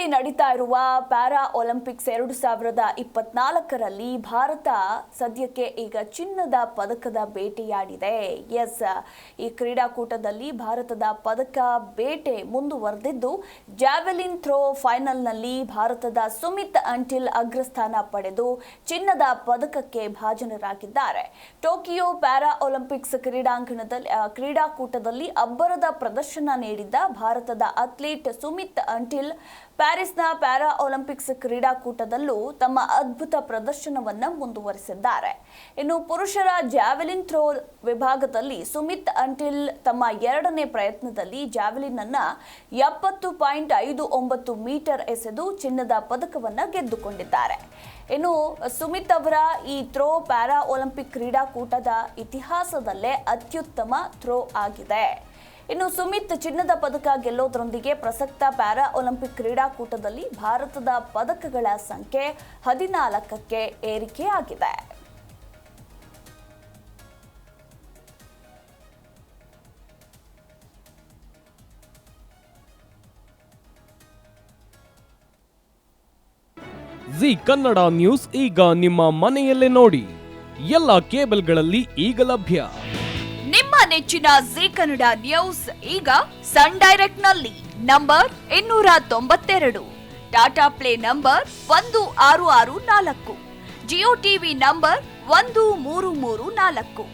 ದುಬೈನಲ್ಲಿ ನಡೀತಾ ಇರುವ ಪ್ಯಾರಾ ಒಲಿಂಪಿಕ್ಸ್ 2024ರಲ್ಲಿ ಭಾರತ ಸದ್ಯಕ್ಕೆ ಈಗ ಚಿನ್ನದ ಪದಕದ ಬೇಟೆಯಾಡಿದೆ. ಈ ಕ್ರೀಡಾಕೂಟದಲ್ಲಿ ಭಾರತದ ಪದಕ ಬೇಟೆ ಮುಂದುವರೆದಿದ್ದು, ಜಾವೆಲಿನ್ ಥ್ರೋ ಫೈನಲ್ನಲ್ಲಿ ಭಾರತದ ಸುಮಿತ್ ಅಂಟಿಲ್ ಅಗ್ರಸ್ಥಾನ ಪಡೆದು ಚಿನ್ನದ ಪದಕಕ್ಕೆ ಭಾಜನರಾಗಿದ್ದಾರೆ. ಟೋಕಿಯೋ ಪ್ಯಾರಾ ಒಲಿಂಪಿಕ್ಸ್ ಕ್ರೀಡಾಕೂಟದಲ್ಲಿ ಅಬ್ಬರದ ಪ್ರದರ್ಶನ ನೀಡಿದ್ದ ಭಾರತದ ಅಥ್ಲೀಟ್ ಸುಮಿತ್ ಅಂಟಿಲ್ ಪ್ಯಾರಿಸ್ನ ಪ್ಯಾರಾ ಒಲಿಂಪಿಕ್ಸ್ ಕ್ರೀಡಾಕೂಟದಲ್ಲೂ ತಮ್ಮ ಅದ್ಭುತ ಪ್ರದರ್ಶನವನ್ನು ಮುಂದುವರಿಸಿದ್ದಾರೆ. ಇನ್ನು ಪುರುಷರ ಜಾವೆಲಿನ್ ಥ್ರೋ ವಿಭಾಗದಲ್ಲಿ ಸುಮಿತ್ ಅಂಟಿಲ್ ತಮ್ಮ ಎರಡನೇ ಪ್ರಯತ್ನದಲ್ಲಿ ಜಾವೆಲಿನ್ ಅನ್ನು 70.59 ಮೀಟರ್ ಎಸೆದು ಚಿನ್ನದ ಪದಕವನ್ನು ಗೆದ್ದುಕೊಂಡಿದ್ದಾರೆ. ಇನ್ನು ಸುಮಿತ್ ಅವರ ಈ ಥ್ರೋ ಪ್ಯಾರಾ ಒಲಿಂಪಿಕ್ ಕ್ರೀಡಾಕೂಟದ ಇತಿಹಾಸದಲ್ಲೇ ಅತ್ಯುತ್ತಮ ಥ್ರೋ ಆಗಿದೆ. ಇನ್ನು ಸುಮಿತ್ ಚಿನ್ನದ ಪದಕ ಗೆಲ್ಲೋದ್ರೊಂದಿಗೆ ಪ್ರಸಕ್ತ ಪ್ಯಾರಾ ಒಲಿಂಪಿಕ್ ಕ್ರೀಡಾಕೂಟದಲ್ಲಿ ಭಾರತದ ಪದಕಗಳ ಸಂಖ್ಯೆ 14ಕ್ಕೆ ಏರಿಕೆಯಾಗಿದೆ. ಜಿ ಕನ್ನಡ ನ್ಯೂಸ್ ಈಗ ನಿಮ್ಮ ಮನೆಯಲ್ಲೇ ನೋಡಿ. ಎಲ್ಲ ಕೇಬಲ್ಗಳಲ್ಲಿ ಈಗ ಲಭ್ಯ. ನಿಮ್ಮ ನೆಚ್ಚಿನ ಜಿ ಕನ್ನಡ ನ್ಯೂಸ್ ಈಗ ಸನ್ ಡೈರೆಕ್ಟ್ ನಲ್ಲಿ number 292, Tata Play number 1664, Jio TV number 1334,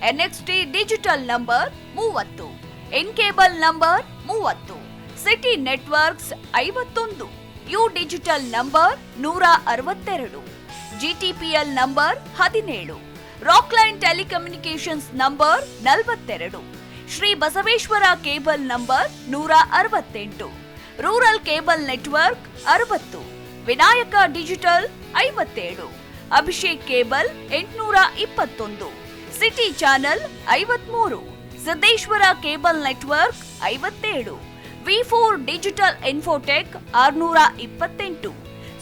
NXT digital number 30, in cable number 30, city networks 51, U digital number 162, GTPL number 17, Rockline telecommunications number 42, Shri Basaveshwara cable number 168, rural cable network 60, Vinayaka digital 57, Abhishek cable 821, city channel 53, Siddeshwara cable network 57, ವಿ4 digital infotech 628,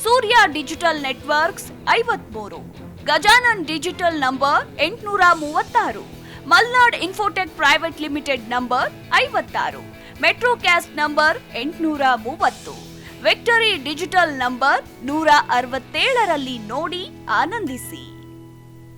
Surya digital networks 53, Gajanan digital number 836, Malnad infotech private limited number 56, Metrocast number 830, victory digital number 167ರಲ್ಲಿ ನೋಡಿ ಆನಂದಿಸಿ.